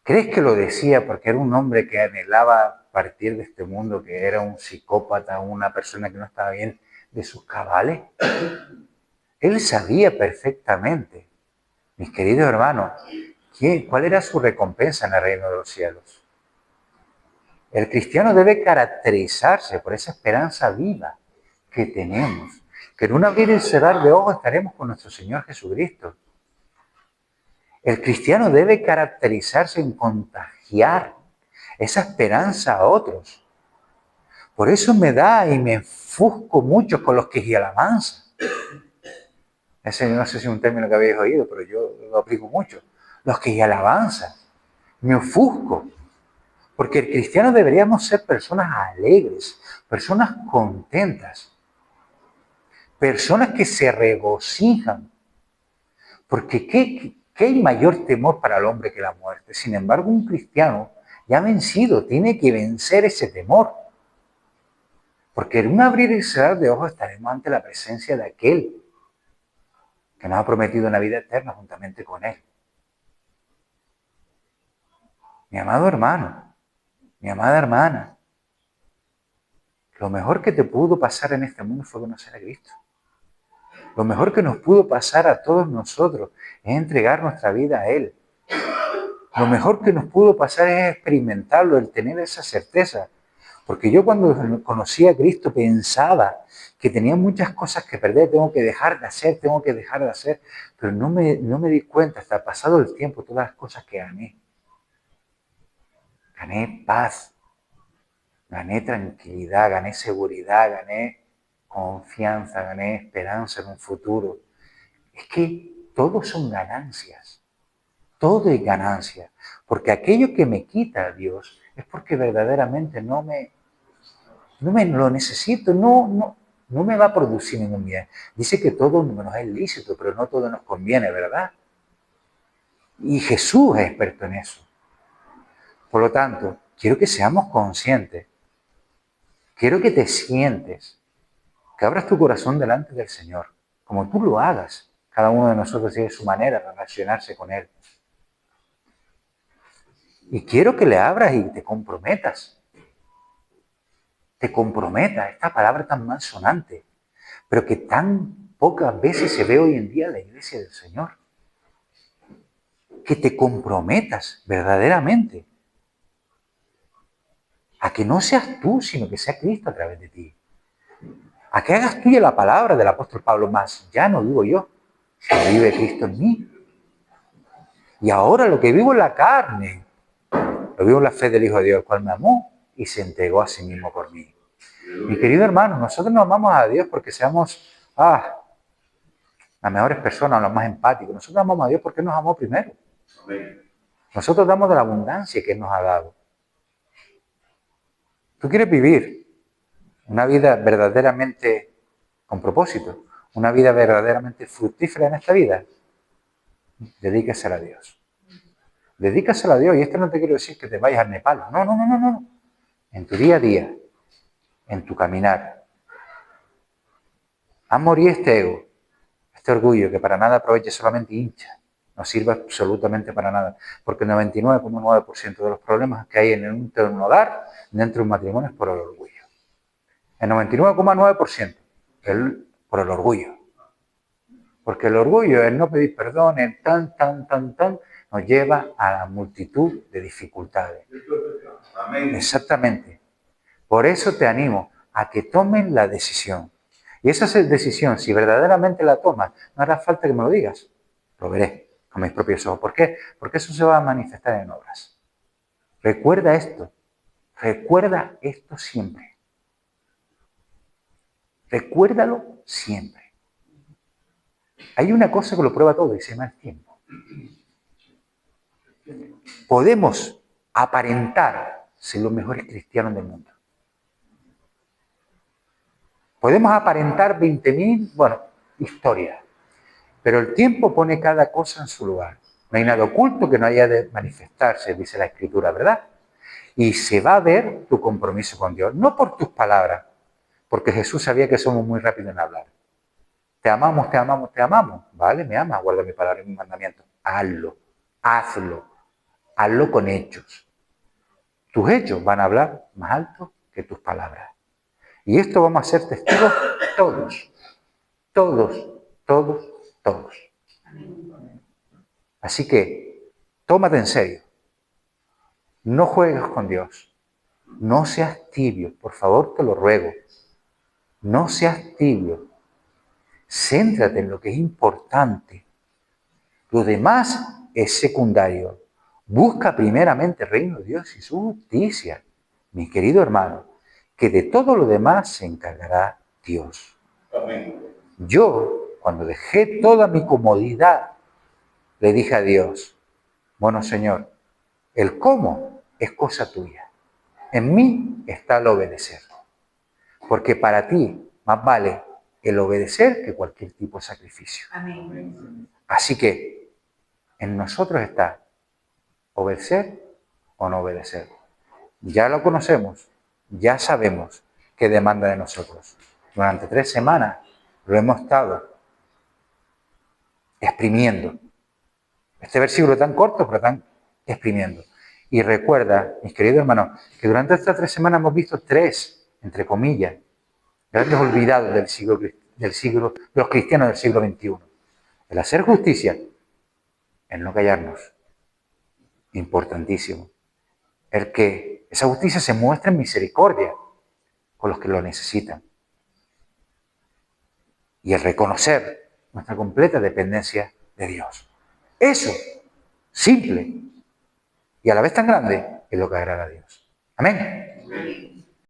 ¿crees que lo decía porque era un hombre que anhelaba partir de este mundo, que era un psicópata, una persona que no estaba bien de sus cabales? Él sabía perfectamente, mis queridos hermanos, cuál era su recompensa en el reino de los cielos. El cristiano debe caracterizarse por esa esperanza viva que tenemos, que en un abrir y cerrar de ojos estaremos con nuestro Señor Jesucristo. El cristiano debe caracterizarse en contagiar esa esperanza a otros. Por eso me da y me enfusco mucho con los que y alabanza. Ese no sé si es un término que habéis oído, pero yo lo aplico mucho. Los que y alabanza. Me ofusco. Porque el cristiano deberíamos ser personas alegres, personas contentas, personas que se regocijan. Porque ¿qué hay mayor temor para el hombre que la muerte? Sin embargo, un cristiano ya vencido tiene que vencer ese temor. Porque en un abrir y cerrar de ojos estaremos ante la presencia de aquel que nos ha prometido una vida eterna juntamente con él. Mi amado hermano, mi amada hermana, lo mejor que te pudo pasar en este mundo fue conocer a Cristo. Lo mejor que nos pudo pasar a todos nosotros es entregar nuestra vida a Él. Lo mejor que nos pudo pasar es experimentarlo, el tener esa certeza. Porque yo cuando conocí a Cristo pensaba que tenía muchas cosas que perder, tengo que dejar de hacer, pero no me di cuenta hasta pasado el tiempo todas las cosas que gané. Gané paz, gané tranquilidad, gané seguridad, gané confianza, gané esperanza en un futuro. Es que todos son ganancias, todo es ganancia, porque aquello que me quita Dios es porque verdaderamente no me lo necesito, no me va a producir ningún bien. Dice que todo nos es lícito, pero no todo nos conviene, ¿verdad? Y Jesús es experto en eso. Por lo tanto, quiero que seamos conscientes, quiero que te sientes, que abras tu corazón delante del Señor, como tú lo hagas. Cada uno de nosotros tiene su manera de relacionarse con Él. Y quiero que le abras y te comprometas. Te comprometas, esta palabra tan malsonante, pero que tan pocas veces se ve hoy en día en la iglesia del Señor. Que te comprometas verdaderamente a que no seas tú, sino que sea Cristo a través de ti. A que hagas tuya la palabra del apóstol Pablo más. Ya no vivo yo, sino vive Cristo en mí. Y ahora lo que vivo en la carne, lo vivo en la fe del Hijo de Dios, el cual me amó y se entregó a sí mismo por mí. Mi querido hermano, nosotros no amamos a Dios porque seamos las mejores personas, los más empáticos. Nosotros amamos a Dios porque Él nos amó primero. Nosotros damos de la abundancia que Él nos ha dado. ¿Tú quieres vivir una vida verdaderamente con propósito? Una vida verdaderamente fructífera en esta vida. Dedícasela a Dios. Dedícasela a Dios. Y esto no te quiero decir que te vayas al Nepal. No. En tu día a día, en tu caminar. Haz morir este ego, este orgullo que para nada aproveche, solamente hincha. No sirve absolutamente para nada. Porque el 99,9% de los problemas que hay en un hogar, dentro de un matrimonio, es por el orgullo. El 99,9% por el orgullo. Porque el orgullo, el no pedir perdón, el nos lleva a la multitud de dificultades. Amén. Exactamente. Por eso te animo a que tomen la decisión. Y esa decisión, si verdaderamente la tomas, no hará falta que me lo digas. Lo veré con mis propios ojos. ¿Por qué? Porque eso se va a manifestar en obras. Recuerda esto. Recuerda esto siempre. Recuérdalo siempre. Hay una cosa que lo prueba todo y se llama el tiempo. Podemos aparentar ser los mejores cristianos del mundo. Podemos aparentar 20.000, historias, pero el tiempo pone cada cosa en su lugar. No hay nada oculto que no haya de manifestarse, dice la Escritura, ¿verdad? Y se va a ver tu compromiso con Dios, no por tus palabras, porque Jesús sabía que somos muy rápidos en hablar. Te amamos, te amamos, te amamos. Vale, me amas, guarda mi palabra y mi mandamiento. Hazlo, hazlo con hechos. Tus hechos van a hablar más alto que tus palabras. Y esto vamos a ser testigos todos, todos, todos, todos. Así que, tómate en serio. No juegues con Dios. No seas tibio, por favor, te lo ruego. No seas tibio. Céntrate en lo que es importante. Lo demás es secundario. Busca primeramente el reino de Dios y su justicia, mi querido hermano, que de todo lo demás se encargará Dios. Amén. Yo, cuando dejé toda mi comodidad, le dije a Dios, bueno, Señor, el cómo es cosa tuya. En mí está el obedecer. Porque para ti más vale el obedecer que cualquier tipo de sacrificio. Amén. Así que en nosotros está obedecer o no obedecer. Ya lo conocemos, ya sabemos qué demanda de nosotros. Durante 3 semanas lo hemos estado exprimiendo. Este versículo tan corto, pero tan exprimiendo. Y recuerda, mis queridos hermanos, que durante estas 3 semanas hemos visto 3, entre comillas, grandes olvidados de los cristianos del siglo XXI. El hacer justicia, el no callarnos. Importantísimo. El que esa justicia se muestre en misericordia con los que lo necesitan. Y el reconocer nuestra completa dependencia de Dios. Eso, simple y a la vez tan grande, es lo que agrada a Dios. Amén. Amén.